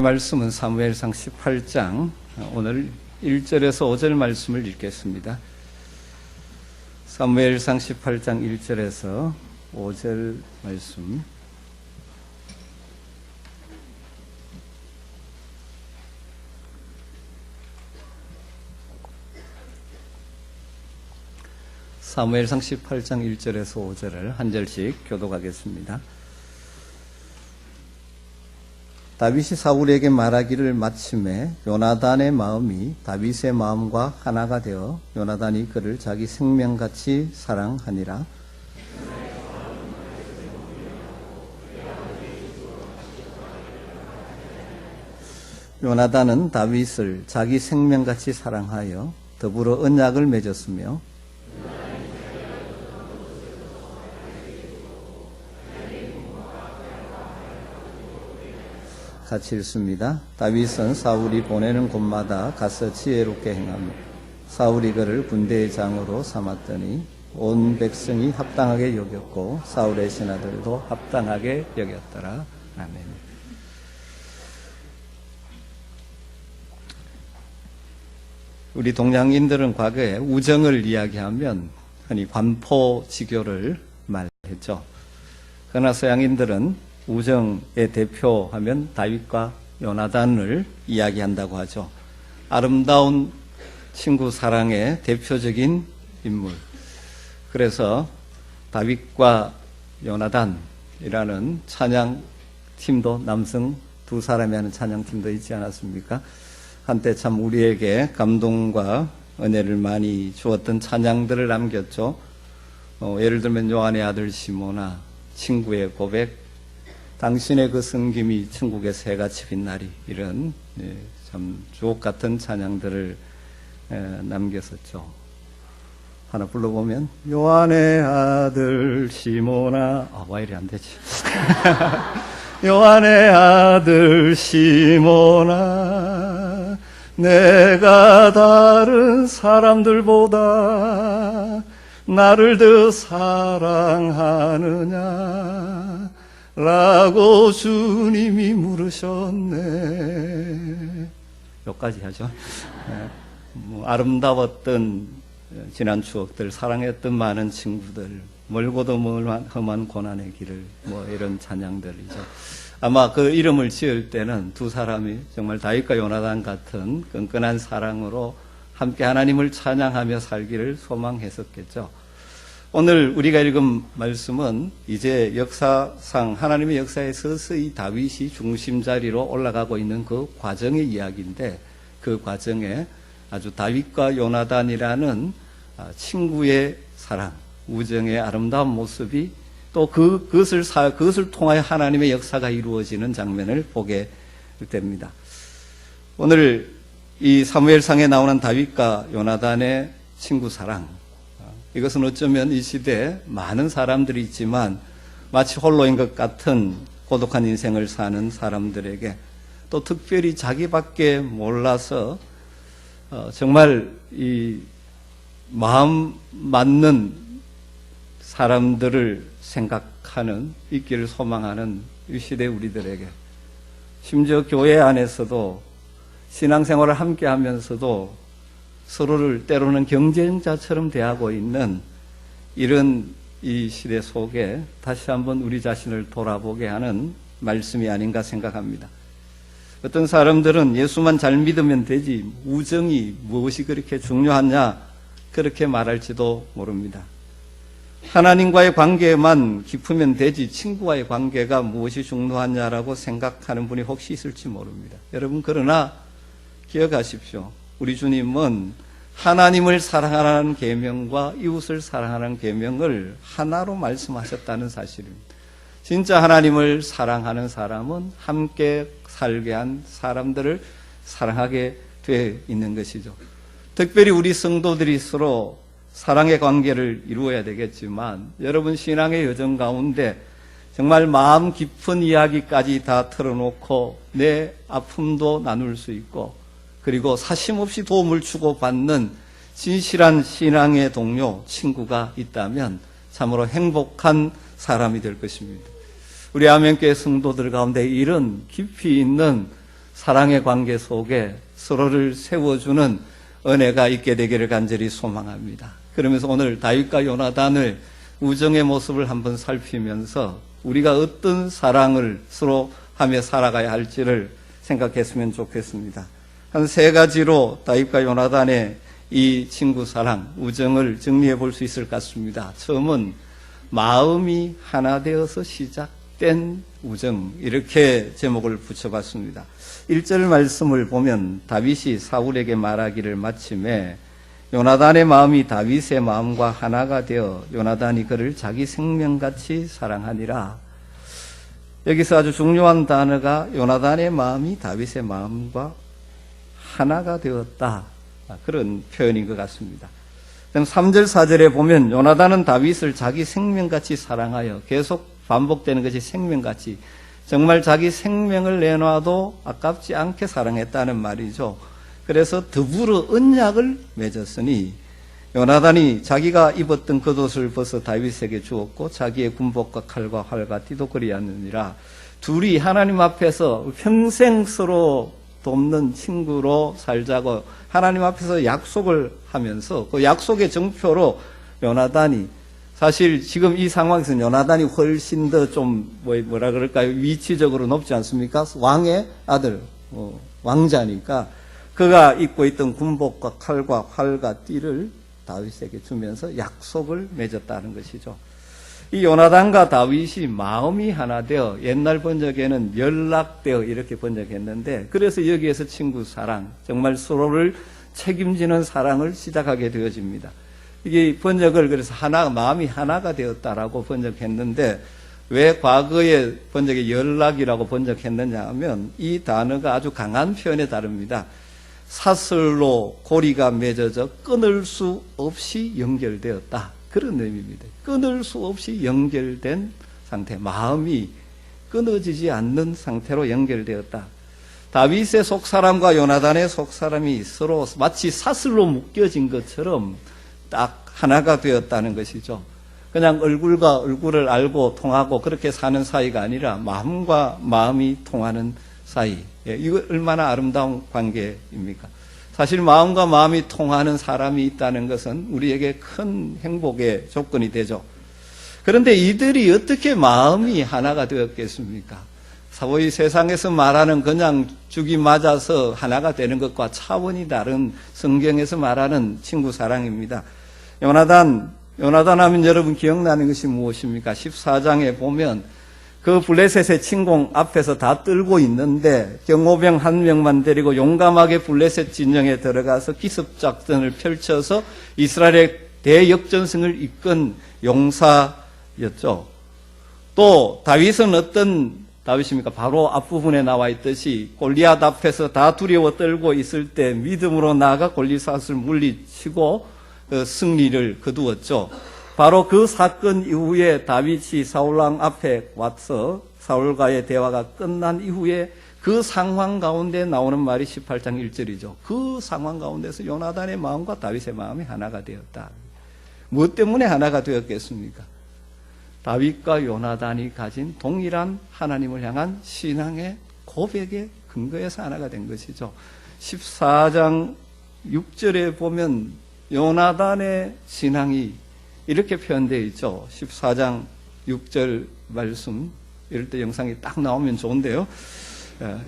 말씀은 사무엘상 18장 오늘 1절에서 5절 말씀을 읽겠습니다. 사무엘상 18장 1절에서 5절 말씀. 사무엘상 18장 1절에서 5절을 한 절씩 교독하겠습니다. 다윗이 사울에게 말하기를 마침에 요나단의 마음이 다윗의 마음과 하나가 되어 요나단이 그를 자기 생명같이 사랑하니라. 요나단은 다윗을 자기 생명같이 사랑하여 더불어 언약을 맺었으며 같이 읽습니다. 다윗은 사울이 보내는 곳마다 가서 지혜롭게 행하며 사울이 그를 군대의 장으로 삼았더니 온 백성이 합당하게 여겼고 사울의 신하들도 합당하게 여겼더라. 아멘. 우리 동양인들은 과거에 우정을 이야기하면 흔히 관포지교를 말했죠. 그러나 서양인들은 우정의 대표하면 다윗과 요나단을 이야기한다고 하죠. 아름다운 친구 사랑의 대표적인 인물. 그래서 다윗과 요나단이라는 찬양팀도 남성 두 사람이 하는 찬양팀도 있지 않았습니까? 한때 참 우리에게 감동과 은혜를 많이 주었던 찬양들을 남겼죠. 예를 들면 요한의 아들 시모나, 친구의 고백, 당신의 그 섬김이 천국의 새같이 빛나리, 이런 참 주옥 같은 찬양들을 남겼었죠. 하나 불러보면 요한의 아들 시모나, 왜 이리 안 되지? 요한의 아들 시모나, 내가 다른 사람들보다 나를 더 사랑하느냐 라고 주님이 물으셨네. 여기까지 하죠. 아름다웠던 지난 추억들, 사랑했던 많은 친구들, 멀고도 멀만 험한 고난의 길을, 이런 찬양들이죠. 아마 그 이름을 지을 때는 두 사람이 정말 다윗과 요나단 같은 끈끈한 사랑으로 함께 하나님을 찬양하며 살기를 소망했었겠죠. 오늘 우리가 읽은 말씀은 이제 역사상 하나님의 역사에 서서히 다윗이 중심자리로 올라가고 있는 그 과정의 이야기인데, 그 과정에 아주 다윗과 요나단이라는 친구의 사랑, 우정의 아름다운 모습이 또 그것을 통하여 하나님의 역사가 이루어지는 장면을 보게 됩니다. 오늘 이 사무엘상에 나오는 다윗과 요나단의 친구 사랑, 이것은 어쩌면 이 시대에 많은 사람들이 있지만 마치 홀로인 것 같은 고독한 인생을 사는 사람들에게 또 특별히 자기밖에 몰라서 정말 이 마음 맞는 사람들을 생각하는, 있기를 소망하는 이 시대 우리들에게, 심지어 교회 안에서도 신앙생활을 함께 하면서도 서로를 때로는 경쟁자처럼 대하고 있는 이런 이 시대 속에 다시 한번 우리 자신을 돌아보게 하는 말씀이 아닌가 생각합니다. 어떤 사람들은 예수만 잘 믿으면 되지, 우정이 무엇이 그렇게 중요하냐, 그렇게 말할지도 모릅니다. 하나님과의 관계만 깊으면 되지, 친구와의 관계가 무엇이 중요하냐라고 생각하는 분이 혹시 있을지 모릅니다. 여러분, 그러나 기억하십시오. 우리 주님은 하나님을 사랑하라는 계명과 이웃을 사랑하라는 계명을 하나로 말씀하셨다는 사실입니다. 진짜 하나님을 사랑하는 사람은 함께 살게 한 사람들을 사랑하게 되어 있는 것이죠. 특별히 우리 성도들이 서로 사랑의 관계를 이루어야 되겠지만, 여러분 신앙의 여정 가운데 정말 마음 깊은 이야기까지 다 털어놓고 내 아픔도 나눌 수 있고, 그리고 사심없이 도움을 주고받는 진실한 신앙의 동료, 친구가 있다면 참으로 행복한 사람이 될 것입니다. 우리 아멘교회 성도들 가운데 이런 깊이 있는 사랑의 관계 속에 서로를 세워주는 은혜가 있게 되기를 간절히 소망합니다. 그러면서 오늘 다윗과 요나단을 우정의 모습을 한번 살피면서 우리가 어떤 사랑을 서로 하며 살아가야 할지를 생각했으면 좋겠습니다. 한 세 가지로 다윗과 요나단의 이 친구 사랑, 우정을 정리해 볼 수 있을 것 같습니다. 처음은 마음이 하나 되어서 시작된 우정, 이렇게 제목을 붙여봤습니다. 1절 말씀을 보면 다윗이 사울에게 말하기를 마침에 요나단의 마음이 다윗의 마음과 하나가 되어 요나단이 그를 자기 생명같이 사랑하니라. 여기서 아주 중요한 단어가 요나단의 마음이 다윗의 마음과 하나가 되었다, 그런 표현인 것 같습니다. 3절 4절에 보면 요나단은 다윗을 자기 생명같이 사랑하여, 계속 반복되는 것이 생명같이, 정말 자기 생명을 내놔도 아깝지 않게 사랑했다는 말이죠. 그래서 더불어 언약을 맺었으니 요나단이 자기가 입었던 겉옷을 벗어 다윗에게 주었고 자기의 군복과 칼과 활과 띠도 그리하느니라. 둘이 하나님 앞에서 평생 서로 돕는 친구로 살자고 하나님 앞에서 약속을 하면서 그 약속의 정표로 요나단이, 사실 지금 이 상황에서는 요나단이 훨씬 더 좀 뭐라 그럴까요? 위치적으로 높지 않습니까? 왕의 아들, 왕자니까 그가 입고 있던 군복과 칼과 활과 띠를 다윗에게 주면서 약속을 맺었다는 것이죠. 이 요나단과 다윗이 마음이 하나 되어, 옛날 번역에는 연락되어 이렇게 번역했는데, 그래서 여기에서 친구 사랑, 정말 서로를 책임지는 사랑을 시작하게 되어집니다. 이게 번역을 그래서 마음이 하나가 되었다라고 번역했는데, 왜 과거의 번역에 연락이라고 번역했느냐 하면 이 단어가 아주 강한 표현에 다릅니다. 사슬로 고리가 맺어져 끊을 수 없이 연결되었다, 그런 의미입니다. 끊을 수 없이 연결된 상태, 마음이 끊어지지 않는 상태로 연결되었다. 다윗의 속사람과 요나단의 속사람이 서로 마치 사슬로 묶여진 것처럼 딱 하나가 되었다는 것이죠. 그냥 얼굴과 얼굴을 알고 통하고 그렇게 사는 사이가 아니라 마음과 마음이 통하는 사이. 이거 얼마나 아름다운 관계입니까? 사실 마음과 마음이 통하는 사람이 있다는 것은 우리에게 큰 행복의 조건이 되죠. 그런데 이들이 어떻게 마음이 하나가 되었겠습니까? 사실 세상에서 말하는 그냥 죽이 맞아서 하나가 되는 것과 차원이 다른 성경에서 말하는 친구 사랑입니다. 요나단 하면 여러분 기억나는 것이 무엇입니까? 14장에 보면 그 블레셋의 침공 앞에서 다 떨고 있는데 경호병 한 명만 데리고 용감하게 블레셋 진영에 들어가서 기습작전을 펼쳐서 이스라엘의 대역전승을 이끈 용사였죠. 또 다윗은 어떤 다윗입니까? 바로 앞부분에 나와 있듯이 골리앗 앞에서 다 두려워 떨고 있을 때 믿음으로 나아가 골리앗을 물리치고 승리를 거두었죠. 바로 그 사건 이후에 다윗이 사울왕 앞에 와서 사울과의 대화가 끝난 이후에 그 상황 가운데 나오는 말이 18장 1절이죠. 그 상황 가운데서 요나단의 마음과 다윗의 마음이 하나가 되었다. 무엇 때문에 하나가 되었겠습니까? 다윗과 요나단이 가진 동일한 하나님을 향한 신앙의 고백의 근거에서 하나가 된 것이죠. 14장 6절에 보면 요나단의 신앙이 이렇게 표현되어 있죠. 14장 6절 말씀, 이럴 때 영상이 딱 나오면 좋은데요.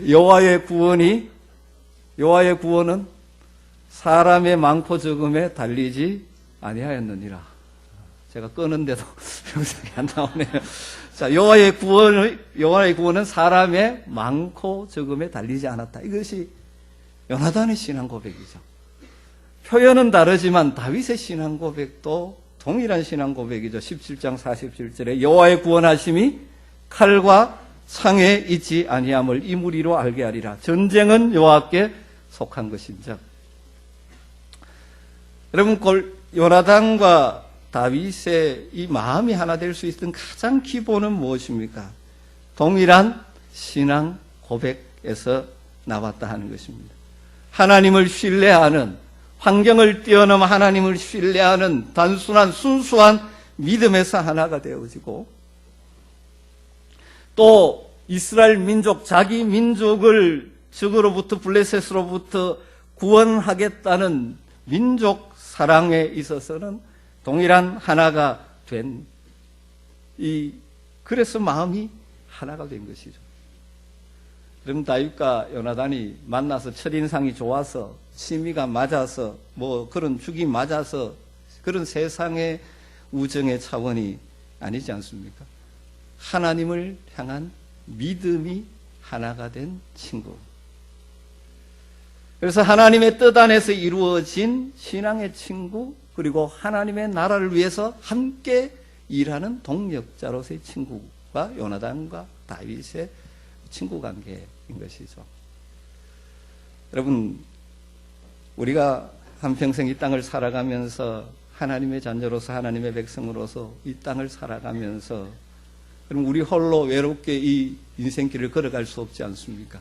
여호와의 구원은 사람의 많고 적음에 달리지 아니하였느니라. 제가 끄는데도 영상이 안 나오네요. 자, 여호와의 구원은 사람의 많고 적음에 달리지 않았다. 이것이 요나단의 신앙 고백이죠. 표현은 다르지만 다윗의 신앙 고백도 동일한 신앙 고백이죠. 17장 47절에 여호와의 구원하심이 칼과 창에 있지 아니함을 이 무리로 알게 하리라. 전쟁은 여호와께 속한 것인즉. 여러분, 요나단과 다윗의 이 마음이 하나 될 수 있던 가장 기본은 무엇입니까? 동일한 신앙 고백에서 나왔다 하는 것입니다. 하나님을 신뢰하는, 환경을 뛰어넘어 하나님을 신뢰하는 단순한 순수한 믿음에서 하나가 되어지고, 또 이스라엘 민족, 자기 민족을 적으로부터 블레셋으로부터 구원하겠다는 민족 사랑에 있어서는 동일한 하나가 된 그래서 마음이 하나가 된 것이죠. 그럼 다윗과 요나단이 만나서 첫인상이 좋아서 취미가 맞아서 그런 죽이 맞아서 그런 세상의 우정의 차원이 아니지 않습니까? 하나님을 향한 믿음이 하나가 된 친구. 그래서 하나님의 뜻 안에서 이루어진 신앙의 친구, 그리고 하나님의 나라를 위해서 함께 일하는 동력자로서의 친구가 요나단과 다윗의 친구 관계인 것이죠. 여러분, 우리가 한평생 이 땅을 살아가면서 하나님의 자녀로서, 하나님의 백성으로서 이 땅을 살아가면서 그럼 우리 홀로 외롭게 이 인생길을 걸어갈 수 없지 않습니까?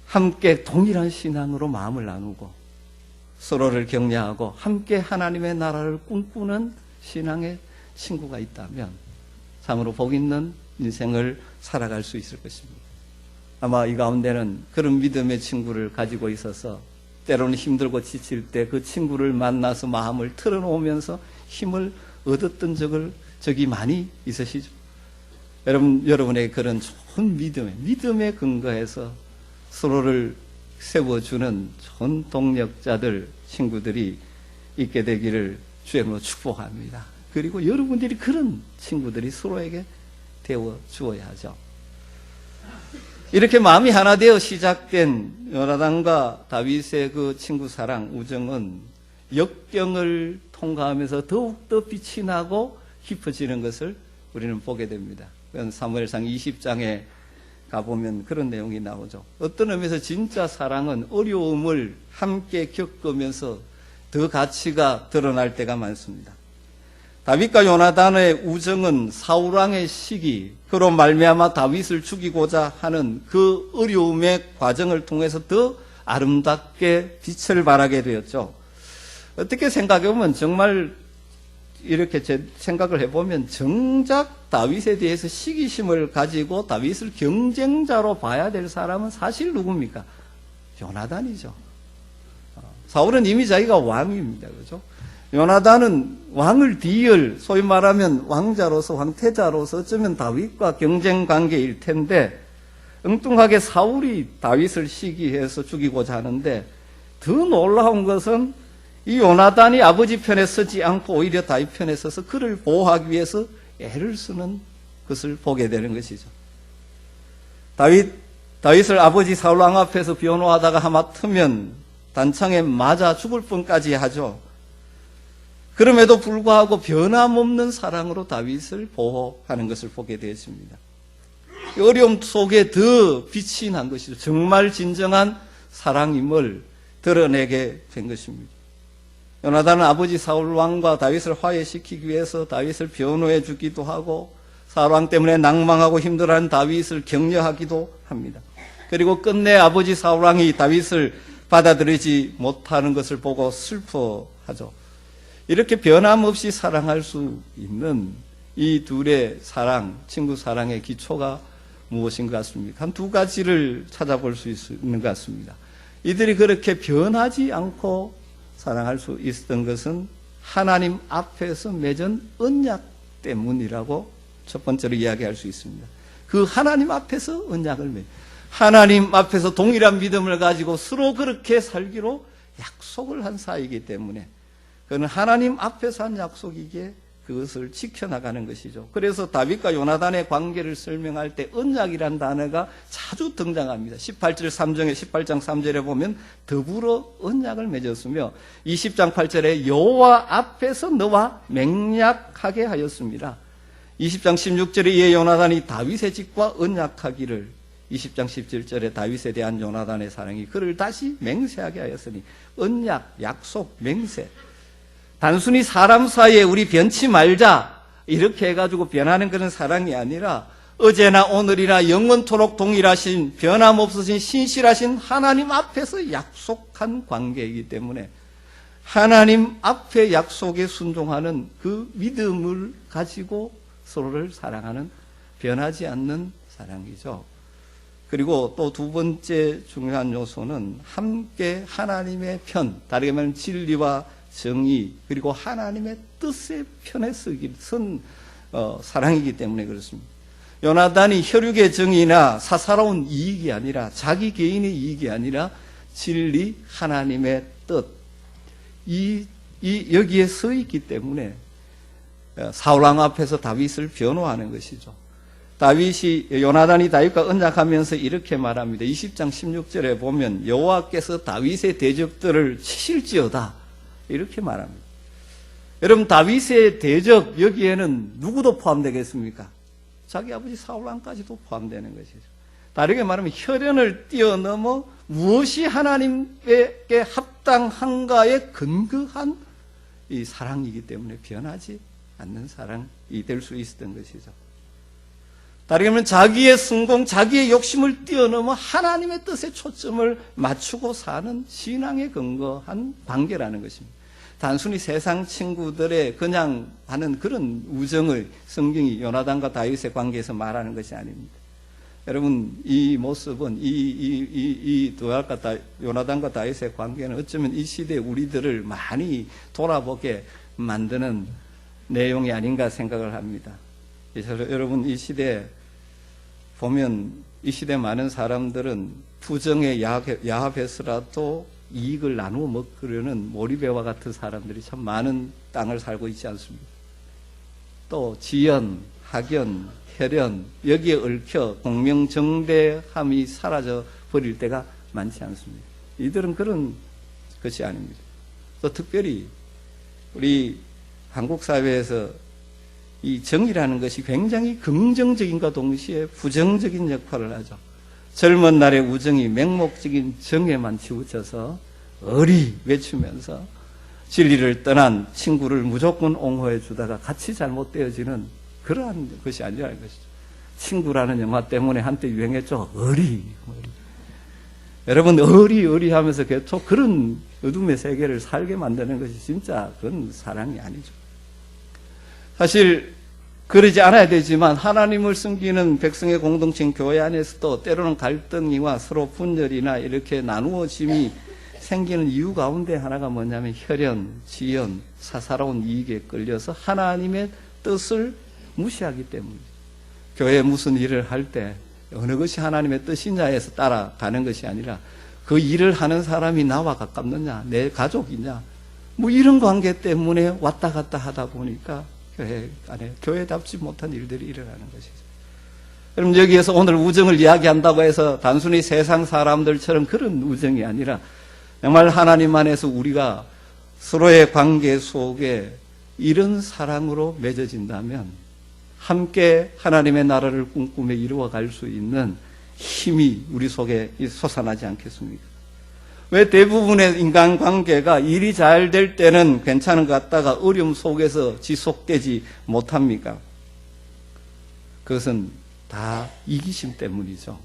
함께 동일한 신앙으로 마음을 나누고 서로를 격려하고 함께 하나님의 나라를 꿈꾸는 신앙의 친구가 있다면 참으로 복 있는 인생을 살아갈 수 있을 것입니다. 아마 이 가운데는 그런 믿음의 친구를 가지고 있어서 때로는 힘들고 지칠 때 그 친구를 만나서 마음을 털어놓으면서 힘을 얻었던 적이 많이 있으시죠. 여러분의 그런 좋은 믿음의 근거에서 서로를 세워주는 좋은 동력자들, 친구들이 있게 되기를 주님으로 축복합니다. 그리고 여러분들이 그런 친구들이 서로에게 되어 주어야 하죠. 이렇게 마음이 하나 되어 시작된 요나단과 다윗의 그 친구 사랑, 우정은 역경을 통과하면서 더욱더 빛이 나고 깊어지는 것을 우리는 보게 됩니다. 사무엘상 20장에 가보면 그런 내용이 나오죠. 어떤 의미에서 진짜 사랑은 어려움을 함께 겪으면서 더 가치가 드러날 때가 많습니다. 다윗과 요나단의 우정은 사울왕의 시기, 그로 말미암아 다윗을 죽이고자 하는 그 어려움의 과정을 통해서 더 아름답게 빛을 발하게 되었죠. 어떻게 생각해보면 정말 이렇게 제 생각을 해보면 정작 다윗에 대해서 시기심을 가지고 다윗을 경쟁자로 봐야 될 사람은 사실 누굽니까? 요나단이죠. 사울은 이미 자기가 왕입니다. 그죠? 요나단은 왕을 뒤을 소위 말하면 왕자로서 황태자로서 어쩌면 다윗과 경쟁 관계일 텐데 엉뚱하게 사울이 다윗을 시기해서 죽이고자 하는데 더 놀라운 것은 이 요나단이 아버지 편에 서지 않고 오히려 다윗 편에 서서 그를 보호하기 위해서 애를 쓰는 것을 보게 되는 것이죠. 다윗을 아버지 사울왕 앞에서 변호하다가 하마터면 단창에 맞아 죽을 뻔까지 하죠. 그럼에도 불구하고 변함없는 사랑으로 다윗을 보호하는 것을 보게 되었습니다. 어려움 속에 더 빛이 난 것이죠. 정말 진정한 사랑임을 드러내게 된 것입니다. 요나단은 아버지 사울왕과 다윗을 화해시키기 위해서 다윗을 변호해 주기도 하고 사울왕 때문에 낭망하고 힘들어하는 다윗을 격려하기도 합니다. 그리고 끝내 아버지 사울왕이 다윗을 받아들이지 못하는 것을 보고 슬퍼하죠. 이렇게 변함없이 사랑할 수 있는 이 둘의 사랑, 친구 사랑의 기초가 무엇인 것 같습니까? 한 두 가지를 찾아볼 수 있는 것 같습니다. 이들이 그렇게 변하지 않고 사랑할 수 있었던 것은 하나님 앞에서 맺은 언약 때문이라고 첫 번째로 이야기할 수 있습니다. 그 하나님 앞에서 언약을 하나님 앞에서 동일한 믿음을 가지고 서로 그렇게 살기로 약속을 한 사이이기 때문에 그는 하나님 앞에서 한 약속이기에 그것을 지켜나가는 것이죠. 그래서 다윗과 요나단의 관계를 설명할 때 언약이란 단어가 자주 등장합니다. 18장 3절에 보면 더불어 언약을 맺었으며 20장 8절에 여호와 앞에서 너와 맹약하게 하였습니다. 20장 16절에 이에 요나단이 다윗의 집과 언약하기를 20장 17절에 다윗에 대한 요나단의 사랑이 그를 다시 맹세하게 하였으니 언약, 약속, 맹세 단순히 사람 사이에 우리 변치 말자 이렇게 해가지고 변하는 그런 사랑이 아니라 어제나 오늘이나 영원토록 동일하신 변함없으신 신실하신 하나님 앞에서 약속한 관계이기 때문에 하나님 앞에 약속에 순종하는 그 믿음을 가지고 서로를 사랑하는 변하지 않는 사랑이죠. 그리고 또 두 번째 중요한 요소는 함께 하나님의 편, 다르게 말하면 진리와 정의, 그리고 하나님의 뜻의 편에 선 사랑이기 때문에 그렇습니다. 요나단이 혈육의 정의나 사사로운 이익이 아니라, 자기 개인의 이익이 아니라 진리, 하나님의 뜻, 여기에 서 있기 때문에 사울왕 앞에서 다윗을 변호하는 것이죠. 요나단이 다윗과 언약하면서 이렇게 말합니다. 20장 16절에 보면 여호와께서 다윗의 대적들을 치실지어다, 이렇게 말합니다. 여러분, 다윗의 대적, 여기에는 누구도 포함되겠습니까? 자기 아버지 사울왕까지도 포함되는 것이죠. 다르게 말하면 혈연을 뛰어넘어 무엇이 하나님께 합당한가에 근거한 이 사랑이기 때문에 변하지 않는 사랑이 될 수 있었던 것이죠. 다르게 말하면 자기의 성공, 자기의 욕심을 뛰어넘어 하나님의 뜻에 초점을 맞추고 사는 신앙에 근거한 관계라는 것입니다. 단순히 세상 친구들의 그냥 하는 그런 우정을 성경이 요나단과 다윗의 관계에서 말하는 것이 아닙니다. 여러분, 이 모습은 요나단과 다윗의 관계는 어쩌면 이 시대 우리들을 많이 돌아보게 만드는 내용이 아닌가 생각을 합니다. 그래서 여러분, 이 시대 보면 이 시대 많은 사람들은 부정에 야합해서라도 이익을 나누어 먹으려는 모리배와 같은 사람들이 참 많은 땅을 살고 있지 않습니까? 또 지연, 학연, 혈연, 여기에 얽혀 공명정대함이 사라져 버릴 때가 많지 않습니다. 이들은 그런 것이 아닙니다. 또 특별히 우리 한국 사회에서 이 정의라는 것이 굉장히 긍정적인과 동시에 부정적인 역할을 하죠. 젊은 날의 우정이 맹목적인 정에만 치우쳐서 어리 외치면서 진리를 떠난 친구를 무조건 옹호해 주다가 같이 잘못되어지는 그러한 것이 아니라는 것이죠. 친구라는 영화 때문에 한때 유행했죠. 어리. 여러분, 어리 하면서 계속 그런 어둠의 세계를 살게 만드는 것이 진짜 그건 사랑이 아니죠. 사실 그러지 않아야 되지만 하나님을 섬기는 백성의 공동체인 교회 안에서도 때로는 갈등이와 서로 분열이나 이렇게 나누어짐이 생기는 이유 가운데 하나가 뭐냐면 혈연, 지연, 사사로운 이익에 끌려서 하나님의 뜻을 무시하기 때문이죠. 교회에 무슨 일을 할 때 어느 것이 하나님의 뜻이냐에서 따라가는 것이 아니라 그 일을 하는 사람이 나와 가깝느냐, 내 가족이냐, 뭐 이런 관계 때문에 왔다 갔다 하다 보니까 교회 안에 교회답지 못한 일들이 일어나는 것이죠. 그럼 여기에서 오늘 우정을 이야기한다고 해서 단순히 세상 사람들처럼 그런 우정이 아니라 정말 하나님 안에서 우리가 서로의 관계 속에 이런 사랑으로 맺어진다면 함께 하나님의 나라를 꿈꾸며 이루어갈 수 있는 힘이 우리 속에 솟아나지 않겠습니까? 왜 대부분의 인간관계가 일이 잘 될 때는 괜찮은 것 같다가 어려움 속에서 지속되지 못합니까? 그것은 다 이기심 때문이죠.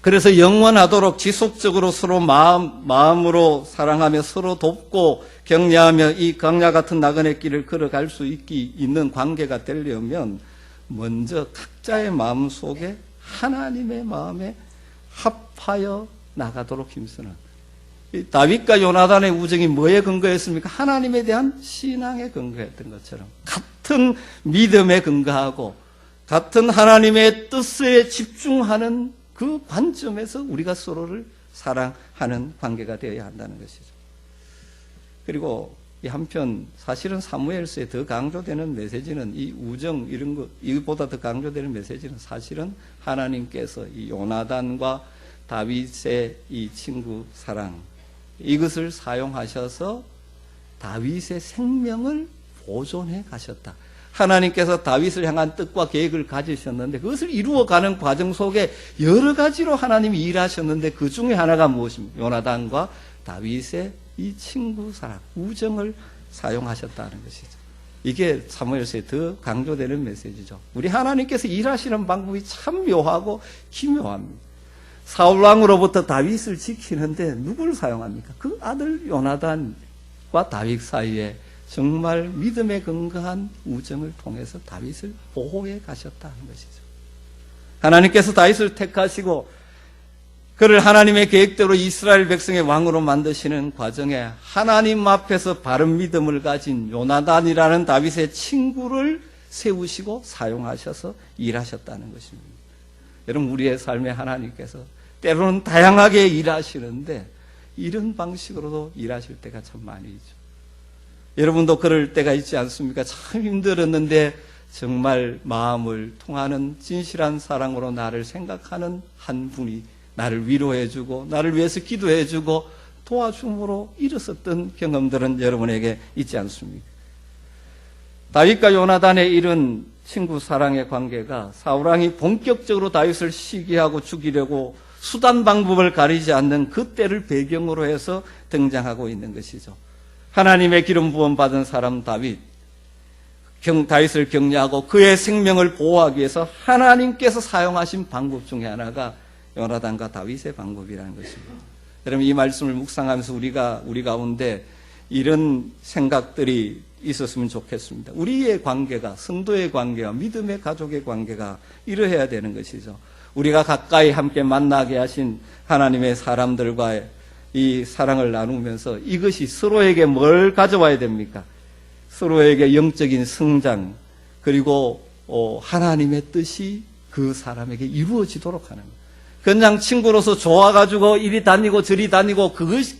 그래서 영원하도록 지속적으로 서로 마음으로 사랑하며 서로 돕고 격려하며 이 강야 같은 나그네 길을 걸어갈 수 있는 관계가 되려면 먼저 각자의 마음 속에 하나님의 마음에 합하여 나가도록 힘쓰는, 다윗과 요나단의 우정이 뭐에 근거했습니까? 하나님에 대한 신앙에 근거했던 것처럼 같은 믿음에 근거하고 같은 하나님의 뜻에 집중하는 그 관점에서 우리가 서로를 사랑하는 관계가 되어야 한다는 것이죠. 그리고 이 한편 사실은 사무엘서에 더 강조되는 메시지는 이 우정 이런 거, 이것보다 더 강조되는 메시지는 사실은 하나님께서 이 요나단과 다윗의 이 친구 사랑, 이것을 사용하셔서 다윗의 생명을 보존해 가셨다. 하나님께서 다윗을 향한 뜻과 계획을 가지셨는데 그것을 이루어가는 과정 속에 여러 가지로 하나님이 일하셨는데 그 중에 하나가 무엇입니까? 요나단과 다윗의 이 친구 사랑, 우정을 사용하셨다는 것이죠. 이게 사무엘서에 더 강조되는 메시지죠. 우리 하나님께서 일하시는 방법이 참 묘하고 기묘합니다. 사울왕으로부터 다윗을 지키는데 누구를 사용합니까? 그 아들 요나단과 다윗 사이에 정말 믿음에 근거한 우정을 통해서 다윗을 보호해 가셨다는 것이죠. 하나님께서 다윗을 택하시고 그를 하나님의 계획대로 이스라엘 백성의 왕으로 만드시는 과정에 하나님 앞에서 바른 믿음을 가진 요나단이라는 다윗의 친구를 세우시고 사용하셔서 일하셨다는 것입니다. 여러분, 우리의 삶에 하나님께서 때로는 다양하게 일하시는데 이런 방식으로도 일하실 때가 참 많이 있죠. 여러분도 그럴 때가 있지 않습니까? 참 힘들었는데 정말 마음을 통하는 진실한 사랑으로 나를 생각하는 한 분이 나를 위로해주고 나를 위해서 기도해주고 도와줌으로 일었었던 경험들은 여러분에게 있지 않습니까? 다윗과 요나단의 이런 친구 사랑의 관계가 사울왕이 본격적으로 다윗을 시기하고 죽이려고 수단 방법을 가리지 않는 그 때를 배경으로 해서 등장하고 있는 것이죠. 하나님의 기름 부음 받은 사람 다윗을 격려하고 그의 생명을 보호하기 위해서 하나님께서 사용하신 방법 중에 하나가 요나단과 다윗의 방법이라는 것입니다. 여러분, 이 말씀을 묵상하면서 우리 가운데 이런 생각들이 있었으면 좋겠습니다. 우리의 관계가, 성도의 관계와 믿음의 가족의 관계가 이러해야 되는 것이죠. 우리가 가까이 함께 만나게 하신 하나님의 사람들과의 이 사랑을 나누면서 이것이 서로에게 뭘 가져와야 됩니까? 서로에게 영적인 성장, 그리고 하나님의 뜻이 그 사람에게 이루어지도록 하는 거예요. 그냥 친구로서 좋아가지고 이리 다니고 저리 다니고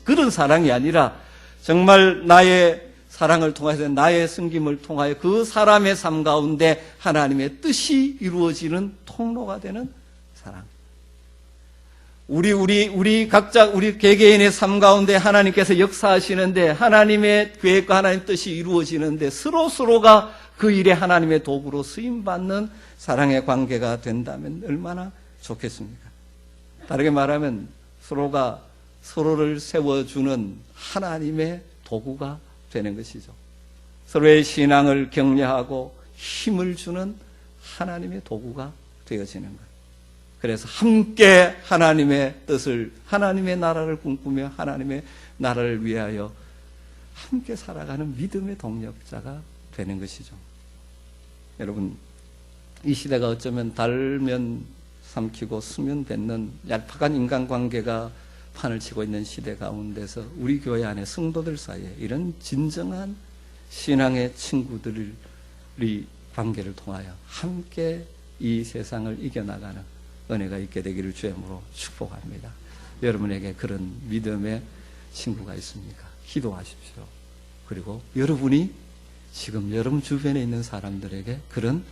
그런 사랑이 아니라 정말 나의 사랑을 통해서 나의 섬김을 통하여 그 사람의 삶 가운데 하나님의 뜻이 이루어지는 통로가 되는 사랑. 우리 각자 우리 개개인의 삶 가운데 하나님께서 역사하시는데 하나님의 계획과 하나님의 뜻이 이루어지는데 서로가 그 일에 하나님의 도구로 쓰임받는 사랑의 관계가 된다면 얼마나 좋겠습니까? 다르게 말하면 서로가 서로를 세워주는 하나님의 도구가 되는 것이죠. 서로의 신앙을 격려하고 힘을 주는 하나님의 도구가 되어지는 거예요. 그래서 함께 하나님의 뜻을, 하나님의 나라를 꿈꾸며 하나님의 나라를 위하여 함께 살아가는 믿음의 동력자가 되는 것이죠. 여러분, 이 시대가 어쩌면 달면 삼키고 수면 뱉는 얄팍한 인간관계가 판을 치고 있는 시대 가운데서 우리 교회 안에 성도들 사이에 이런 진정한 신앙의 친구들이 관계를 통하여 함께 이 세상을 이겨나가는 은혜가 있게 되기를 주님으로 축복합니다. 여러분에게 그런 믿음의 친구가 있습니까? 기도하십시오. 그리고 여러분이 지금 여러분 주변에 있는 사람들에게 그런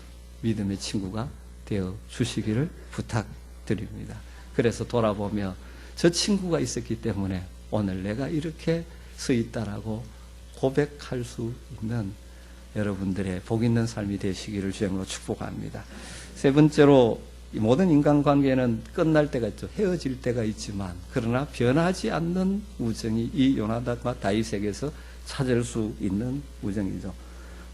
믿음의 친구가 되어 주시기를 부탁드립니다. 그래서 돌아보며 저 친구가 있었기 때문에 오늘 내가 이렇게 서 있다라고 고백할 수 있는 여러분들의 복 있는 삶이 되시기를 주님으로 축복합니다. 세 번째로, 이 모든 인간관계는 끝날 때가 있죠. 헤어질 때가 있지만 그러나 변하지 않는 우정이 이 요나단과 다윗에게서 찾을 수 있는 우정이죠.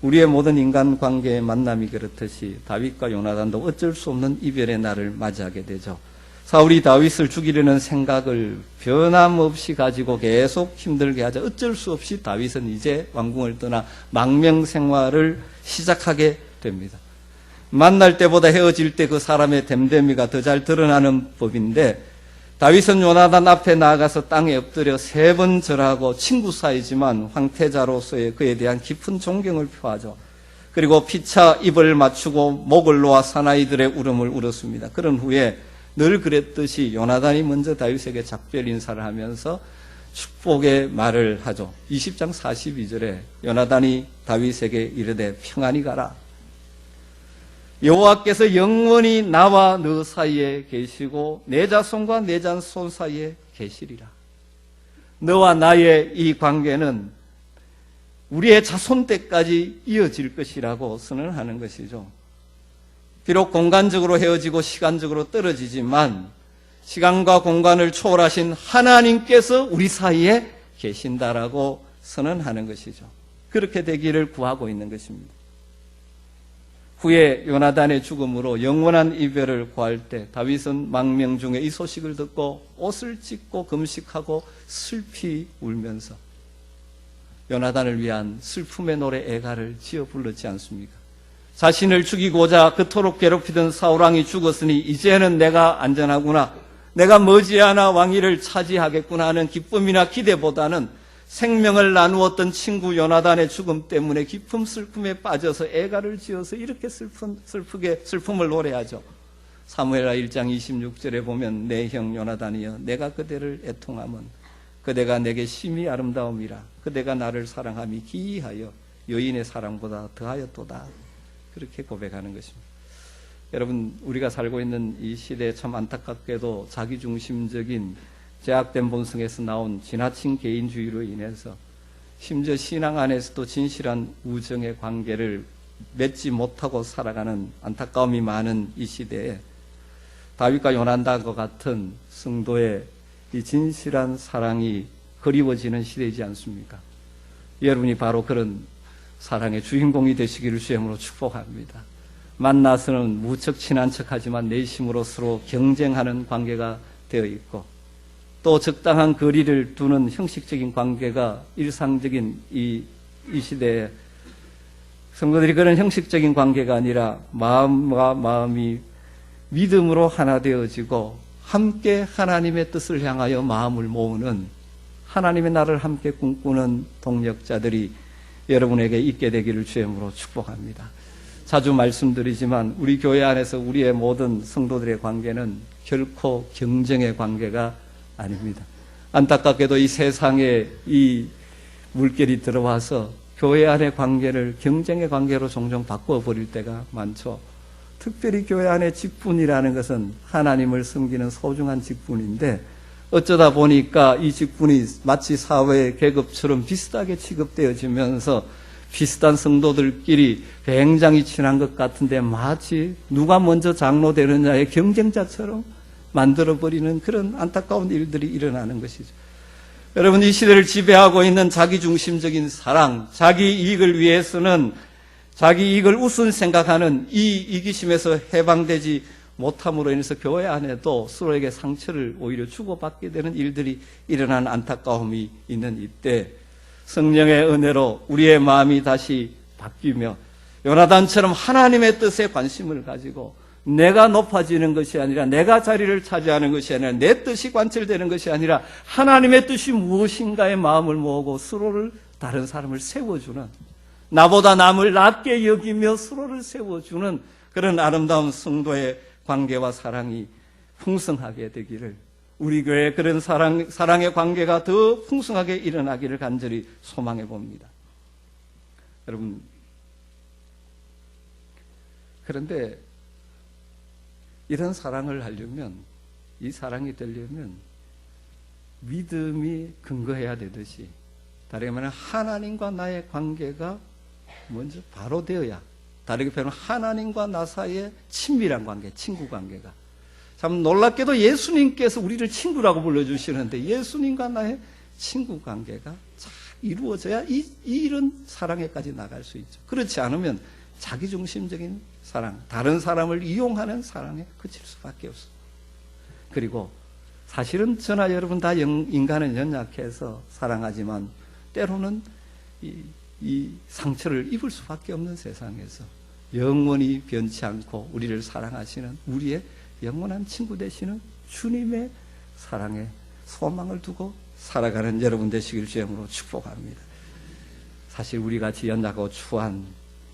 우리의 모든 인간관계의 만남이 그렇듯이 다윗과 요나단도 어쩔 수 없는 이별의 날을 맞이하게 되죠. 사울이 다윗을 죽이려는 생각을 변함없이 가지고 계속 힘들게 하자 어쩔 수 없이 다윗은 이제 왕궁을 떠나 망명 생활을 시작하게 됩니다. 만날 때보다 헤어질 때 그 사람의 됨됨이가 더 잘 드러나는 법인데, 다윗은 요나단 앞에 나아가서 땅에 엎드려 3번 절하고 친구 사이지만 황태자로서의 그에 대한 깊은 존경을 표하죠. 그리고 피차 입을 맞추고 목을 놓아 사나이들의 울음을 울었습니다. 그런 후에 늘 그랬듯이 요나단이 먼저 다윗에게 작별 인사를 하면서 축복의 말을 하죠. 20장 42절에 요나단이 다윗에게 이르되 평안히 가라. 여호와께서 영원히 나와 너 사이에 계시고 내 자손과 내 자손 사이에 계시리라. 너와 나의 이 관계는 우리의 자손 때까지 이어질 것이라고 선언하는 것이죠. 비록 공간적으로 헤어지고 시간적으로 떨어지지만 시간과 공간을 초월하신 하나님께서 우리 사이에 계신다라고 선언하는 것이죠. 그렇게 되기를 구하고 있는 것입니다. 후에 요나단의 죽음으로 영원한 이별을 구할 때 다윗은 망명 중에 이 소식을 듣고 옷을 찢고 금식하고 슬피 울면서 요나단을 위한 슬픔의 노래 애가를 지어 불렀지 않습니까? 자신을 죽이고자 그토록 괴롭히던 사울왕이 죽었으니 이제는 내가 안전하구나, 내가 머지않아 왕위를 차지하겠구나 하는 기쁨이나 기대보다는 생명을 나누었던 친구 요나단의 죽음 때문에 깊은 슬픔에 빠져서 애가를 지어서 이렇게 슬픔을 노래하죠. 사무엘하 1장 26절에 보면 내 형 요나단이여 내가 그대를 애통함은 그대가 내게 심히 아름다움이라, 그대가 나를 사랑함이 기이하여 여인의 사랑보다 더하였도다, 그렇게 고백하는 것입니다. 여러분, 우리가 살고 있는 이 시대에 참 안타깝게도 자기중심적인 제약된 본성에서 나온 지나친 개인주의로 인해서 심지어 신앙 안에서도 진실한 우정의 관계를 맺지 못하고 살아가는 안타까움이 많은 이 시대에 다윗과 요나단과 같은 성도의 이 진실한 사랑이 그리워지는 시대이지 않습니까? 여러분이 바로 그런 사랑의 주인공이 되시기를 주님으로 축복합니다. 만나서는 무척 친한 척하지만 내심으로 서로 경쟁하는 관계가 되어 있고, 또 적당한 거리를 두는 형식적인 관계가 일상적인 이 시대에 성도들이 그런 형식적인 관계가 아니라 마음과 마음이 믿음으로 하나 되어지고 함께 하나님의 뜻을 향하여 마음을 모으는, 하나님의 나라를 함께 꿈꾸는 동력자들이 여러분에게 있게 되기를 주님으로 축복합니다. 자주 말씀드리지만 우리 교회 안에서 우리의 모든 성도들의 관계는 결코 경쟁의 관계가 아닙니다. 안타깝게도 이 세상에 이 물결이 들어와서 교회 안의 관계를 경쟁의 관계로 종종 바꿔버릴 때가 많죠. 특별히 교회 안의 직분이라는 것은 하나님을 섬기는 소중한 직분인데, 어쩌다 보니까 이 직분이 마치 사회의 계급처럼 비슷하게 취급되어지면서 비슷한 성도들끼리 굉장히 친한 것 같은데 마치 누가 먼저 장로 되느냐의 경쟁자처럼 만들어버리는 그런 안타까운 일들이 일어나는 것이죠. 여러분, 이 시대를 지배하고 있는 자기중심적인 사랑, 자기 이익을 위해서는 자기 이익을 우선 생각하는 이 이기심에서 해방되지 못함으로 인해서 교회 안에도 서로에게 상처를 오히려 주고받게 되는 일들이 일어나는 안타까움이 있는 이때 성령의 은혜로 우리의 마음이 다시 바뀌며 요나단처럼 하나님의 뜻에 관심을 가지고 내가 높아지는 것이 아니라, 내가 자리를 차지하는 것이 아니라, 내 뜻이 관철되는 것이 아니라 하나님의 뜻이 무엇인가에 마음을 모으고 서로를, 다른 사람을 세워주는, 나보다 남을 낮게 여기며 서로를 세워주는 그런 아름다운 성도의 관계와 사랑이 풍성하게 되기를, 우리 교회에 그런 사랑의 관계가 더 풍성하게 일어나기를 간절히 소망해 봅니다. 여러분, 그런데 이런 사랑을 하려면, 이 사랑이 되려면 믿음이 근거해야 되듯이, 다르게 말하면 하나님과 나의 관계가 먼저 바로 되어야, 다르게 표현하면 하나님과 나 사이의 친밀한 관계, 친구 관계가, 참 놀랍게도 예수님께서 우리를 친구라고 불러주시는데 예수님과 나의 친구 관계가 잘 이루어져야 이런 사랑에까지 나갈 수 있죠. 그렇지 않으면 자기중심적인 사랑, 다른 사람을 이용하는 사랑에 그칠 수밖에 없습니다. 그리고 사실은 저나 여러분 다 인간은 연약해서 사랑하지만 때로는 이 상처를 입을 수밖에 없는 세상에서 영원히 변치 않고 우리를 사랑하시는, 우리의 영원한 친구 되시는 주님의 사랑에 소망을 두고 살아가는 여러분 되시길 주님으로 축복합니다. 사실 우리 같이 연약하고 추한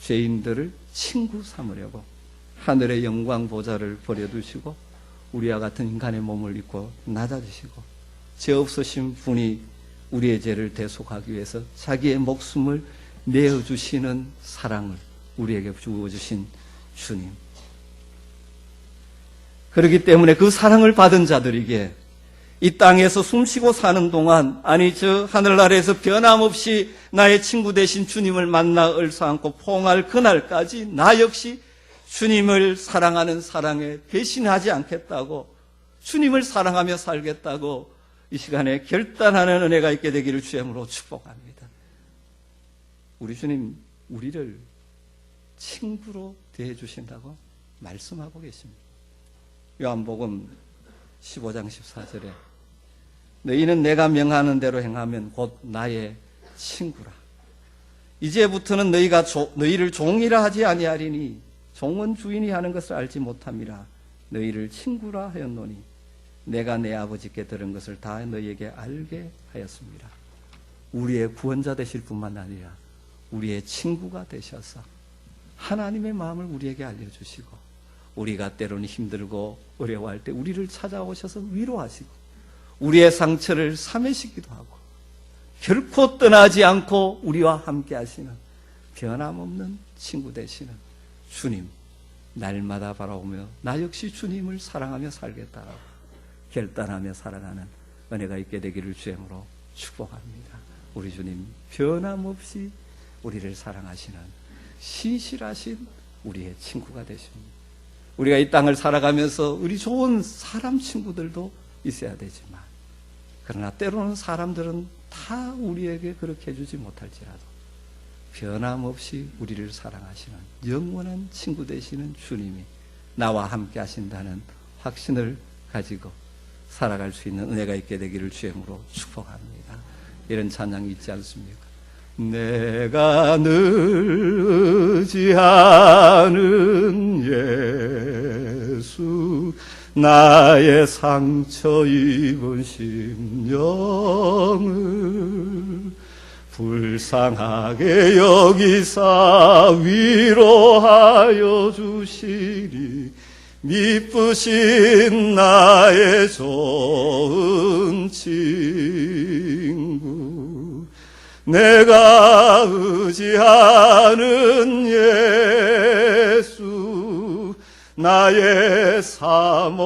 죄인들을 친구 삼으려고 하늘의 영광 보좌를 버려두시고 우리와 같은 인간의 몸을 입고 낮아지시고 죄 없으신 분이 우리의 죄를 대속하기 위해서 자기의 목숨을 내어주시는 사랑을 우리에게 주어주신 주님. 그렇기 때문에 그 사랑을 받은 자들에게 이 땅에서 숨쉬고 사는 동안, 아니 저 하늘나라에서 변함없이 나의 친구 되신 주님을 만나 얼싸안고 포옹할 그날까지 나 역시 주님을 사랑하는 사랑에 배신하지 않겠다고, 주님을 사랑하며 살겠다고 이 시간에 결단하는 은혜가 있게 되기를 주님으로 축복합니다. 우리 주님 우리를 친구로 대해주신다고 말씀하고 계십니다. 요한복음 15장 14절에 너희는 내가 명하는 대로 행하면 곧 나의 친구라. 이제부터는 너희를 종이라 하지 아니하리니 종은 주인이 하는 것을 알지 못함이라. 너희를 친구라 하였노니 내가 내 아버지께 들은 것을 다 너희에게 알게 하였습니다. 우리의 구원자 되실 뿐만 아니라 우리의 친구가 되셔서 하나님의 마음을 우리에게 알려주시고, 우리가 때로는 힘들고 어려워할 때 우리를 찾아오셔서 위로하시고, 우리의 상처를 사매시기도 하고, 결코 떠나지 않고 우리와 함께 하시는 변함없는 친구 되시는 주님, 날마다 바라보며 나 역시 주님을 사랑하며 살겠다라고 결단하며 살아가는 은혜가 있게 되기를 주님으로 축복합니다. 우리 주님 변함없이 우리를 사랑하시는 신실하신 우리의 친구가 되십니다. 우리가 이 땅을 살아가면서 우리 좋은 사람 친구들도 있어야 되지만, 그러나 때로는 사람들은 다 우리에게 그렇게 해주지 못할지라도 변함없이 우리를 사랑하시는 영원한 친구 되시는 주님이 나와 함께 하신다는 확신을 가지고 살아갈 수 있는 은혜가 있게 되기를 주님으로 축복합니다. 이런 찬양이 있지 않습니까? 내가 늘 의지하는 예수, 나의 상처 입은 심령을 불쌍하게 여기사 위로하여 주시리. 미쁘신 나의 좋은 친구, 내가 의지하는 예수, 나의 사모하는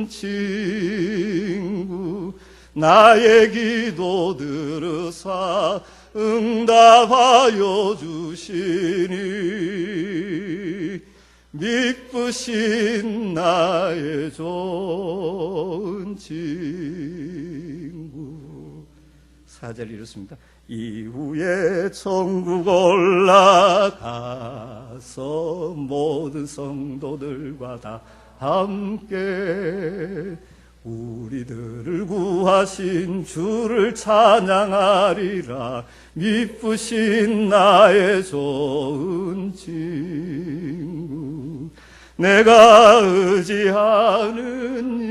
친구, 나의 기도 들으사 응답하여 주시니. 미쁘신 나의 좋은 친구. 4절 이렇습니다. 이후에 천국 올라가서 모든 성도들과 다 함께 우리들을 구하신 주를 찬양하리라. 미쁘신 나의 좋은 친구, 내가 의지하는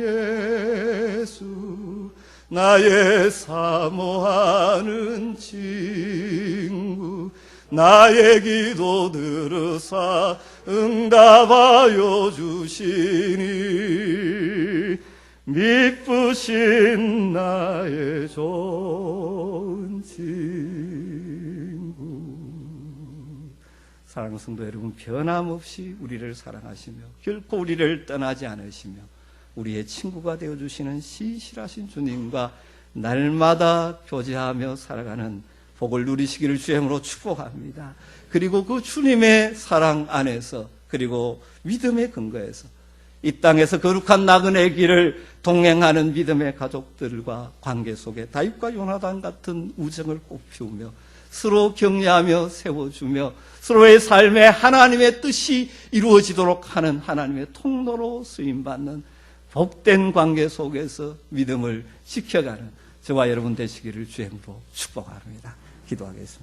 예수, 나의 사모하는 친구, 나의 기도 들으사 응답하여 주시니. 미쁘신 나의 좋은 친구. 사랑하는 성도 여러분, 변함없이 우리를 사랑하시며 결코 우리를 떠나지 않으시며 우리의 친구가 되어주시는 신실하신 주님과 날마다 교제하며 살아가는 복을 누리시기를 주님으로 축복합니다. 그리고 그 주님의 사랑 안에서, 그리고 믿음의 근거에서 이 땅에서 거룩한 나그네의 길을 동행하는 믿음의 가족들과 관계 속에 다윗과 요나단 같은 우정을 꽃피우며 서로 격려하며 세워주며 서로의 삶에 하나님의 뜻이 이루어지도록 하는 하나님의 통로로 쓰임받는 복된 관계 속에서 믿음을 지켜가는 저와 여러분 되시기를 주님으로 축복합니다. 기도하겠습니다.